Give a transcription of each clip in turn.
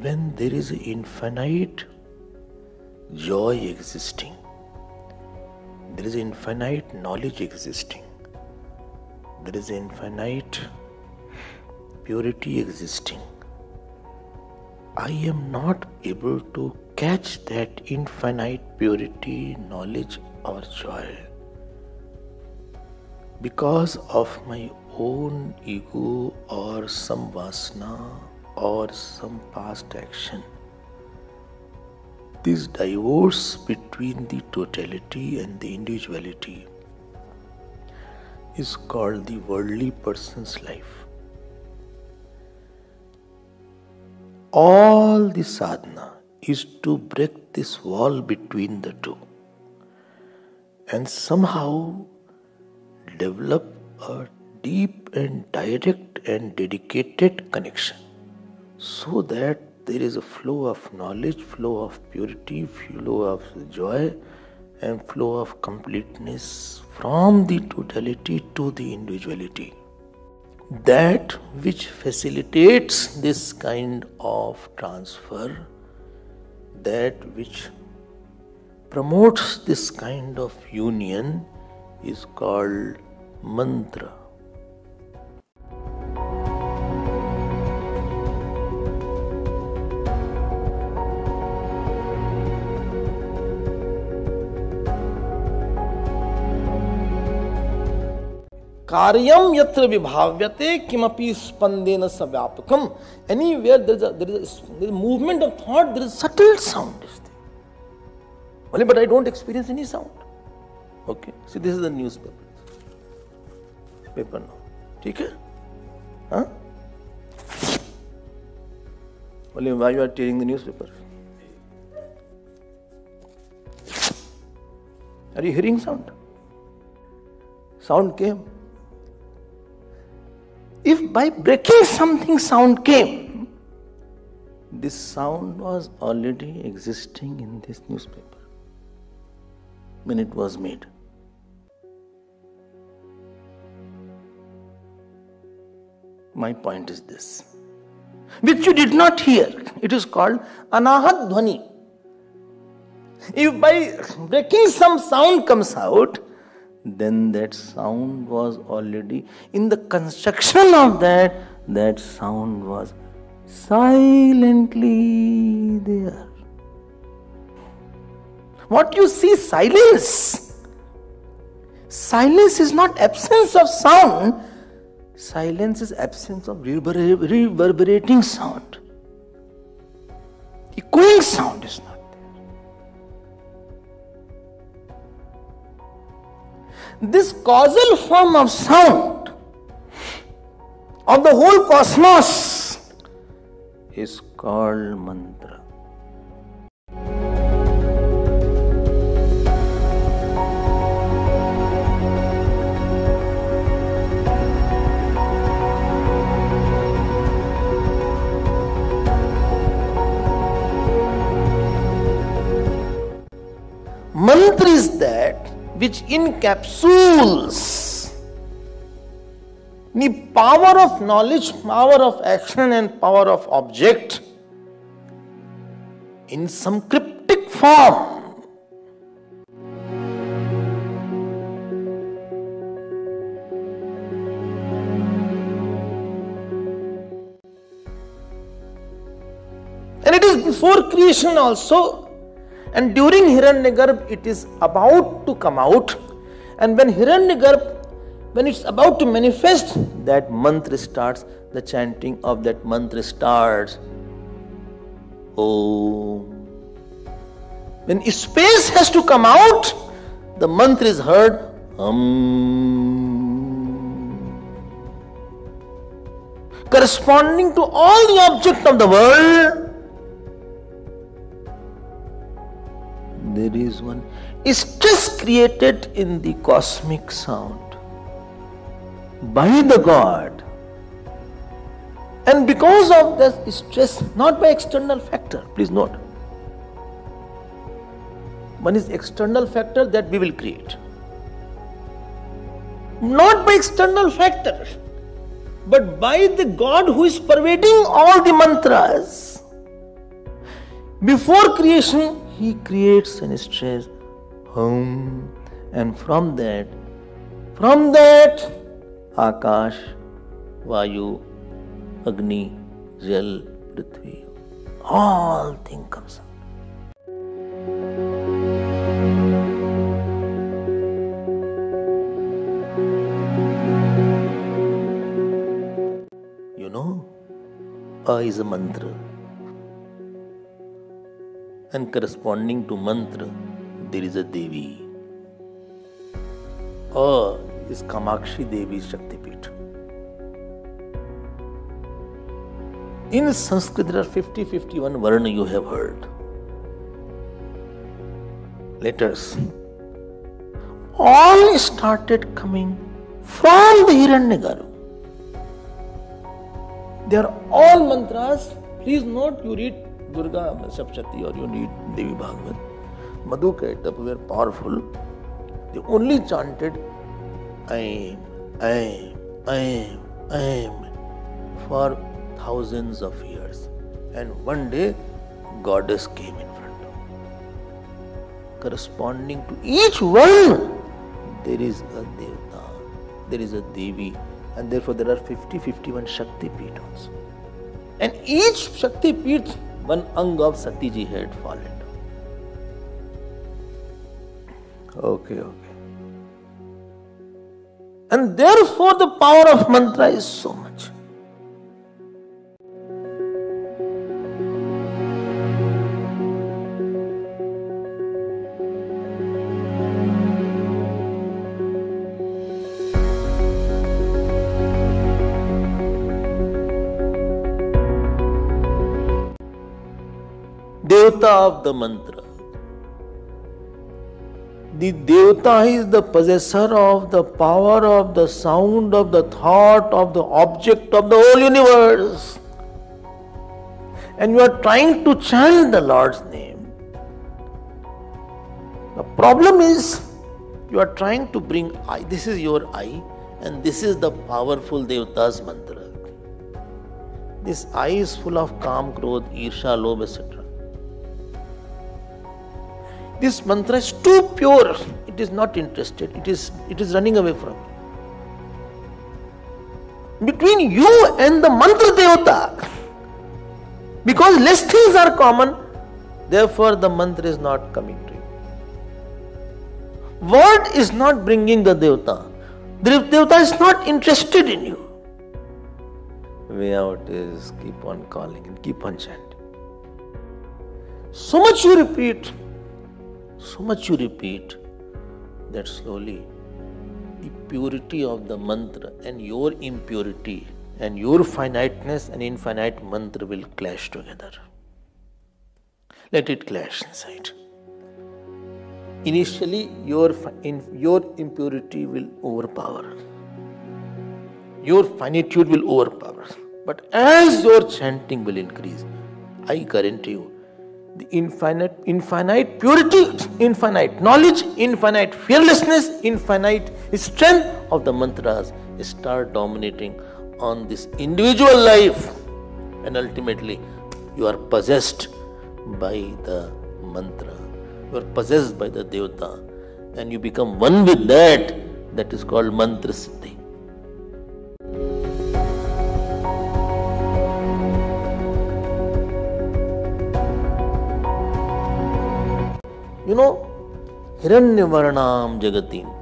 when there is infinite joy existing, there is infinite knowledge existing, there is infinite purity existing, I am not able to catch that infinite purity, knowledge or joy because of my own ego or some vasana or some past action. This divorce between the totality and the individuality is called the worldly person's life. All the sadhana is to break this wall between the two and somehow develop a deep and direct and dedicated connection so that there is a flow of knowledge, flow of purity, flow of joy and flow of completeness from the totality to the individuality. That which facilitates this kind of transfer, that which promotes this kind of union is called mantra. Karyam yatra vibhavyate kimapi spandena savyapakam. Anywhere there is a movement of thought, there is subtle sound. Only but I don't experience any sound. Okay, see this is the newspaper. Paper now. Okay? Huh? Only why you are tearing the newspaper? Are you hearing sound? Sound came. If by breaking something sound came, this sound was already existing in this newspaper when it was made. My point is this, which you did not hear. It is called anahat dhvani. If by breaking some sound comes out, then that sound was already in the construction of that sound was silently there. What you see, silence. Silence is not absence of sound. Silence is absence of reverberating sound. Echoing sound is not. This causal form of sound of the whole cosmos is called mantra. Mantra is that which encapsulates the power of knowledge, power of action and power of object in some cryptic form. And it is before creation also. And during Hiranyagarbha, it is about to come out. And when Hiranyagarbha, when it's about to manifest, that mantra starts, the chanting of that mantra starts. Om. When space has to come out, the mantra is heard. Corresponding to all the object of the world, there is one stress created in the cosmic sound by the God. And because of that stress, not by external factor, please note. One is external factor that we will create. Not by external factor, but by the God who is pervading all the mantras. Before creation, he creates and strays hum, and from that, Akash, Vayu, Agni, Jal, Prithvi, all things comes out. You know, A is a mantra. And corresponding to mantra, there is a Devi. A is Kamakshi Devi's Shakti Pit. In Sanskrit, there are 51 Varna you have heard. Letters. All started coming from the Hiranyagaru. They are all mantras. Please note, you read Durga Sapshakti or you read Devi Bhagavad. Madhuka Etap were powerful. They only chanted Aim, Aim, Aim, Aim for thousands of years. And one day, goddess came in front of them. Corresponding to each one, there is a Devta, there is a Devi, and therefore there are 51 Shakti Peethas. And each Shakti Peeth, one Ang of Sati Ji had fallen down. Okay. And therefore the power of mantra is so much. Devta of the mantra. The Devta is the possessor of the power of the sound, of the thought, of the object of the whole universe. And you are trying to chant the Lord's name. The problem is, you are trying to bring I. This is your I, and this is the powerful Devta's mantra. This I is full of Kam, Krodh, Irsha, Lobh, etc. This mantra is too pure. It is not interested. It is running away from you. Between you and the mantra Devta, because less things are common, therefore the mantra is not coming to you. Word is not bringing the Devta. The Devta is not interested in you. Way out is keep on calling and keep on chanting. So much you repeat that slowly the purity of the mantra and your impurity and your finiteness and infinite mantra will clash together. Let it clash inside. Initially, your impurity will overpower. Your finitude will overpower. But as your chanting will increase, I guarantee you, the infinite purity, infinite knowledge, infinite fearlessness, infinite strength of the mantras start dominating on this individual life, and ultimately you are possessed by the mantra, you are possessed by the Devta, and you become one with that. That is called mantra siddhi. You know, Hiranyavarnam Jagatim.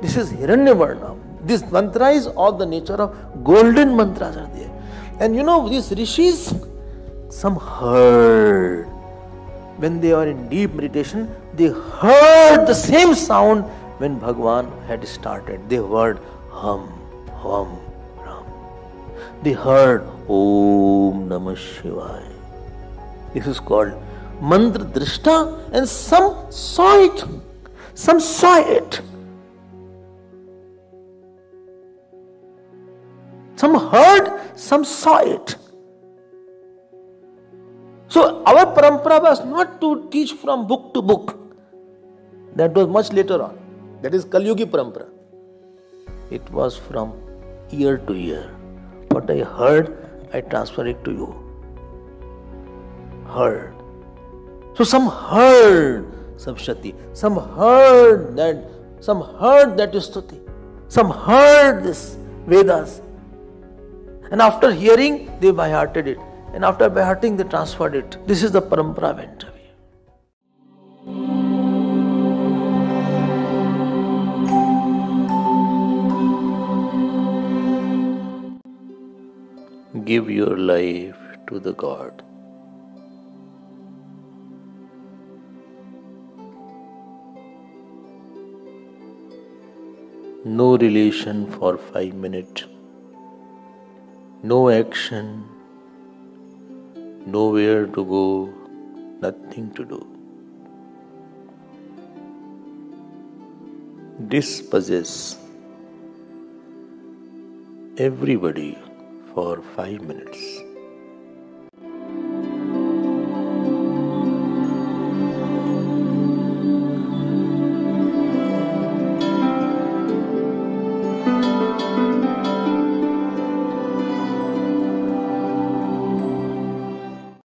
This is Hiranyavarnam. This mantra is of the nature of golden mantras are there. And you know, these rishis, some heard. When they are in deep meditation, they heard the same sound when Bhagwan had started. They heard hum, hum, ram. They heard Om Namah Shivaya. This is called mantra drishta, and some saw it. Some saw it. Some heard, some saw it. So our parampara was not to teach from book to book. That was much later on. That is Kalyugi parampara. It was from year to year. What I heard, I transfer it to you. Heard. So some heard Sapshati, some heard that Stuti, some heard this Vedas. And after hearing, they by-hearted it. And after by-hearting, they transferred it. This is the parampara went away. Give your life to the God. No relation for 5 minutes. No action. Nowhere to go. Nothing to do. Dispossess everybody for 5 minutes.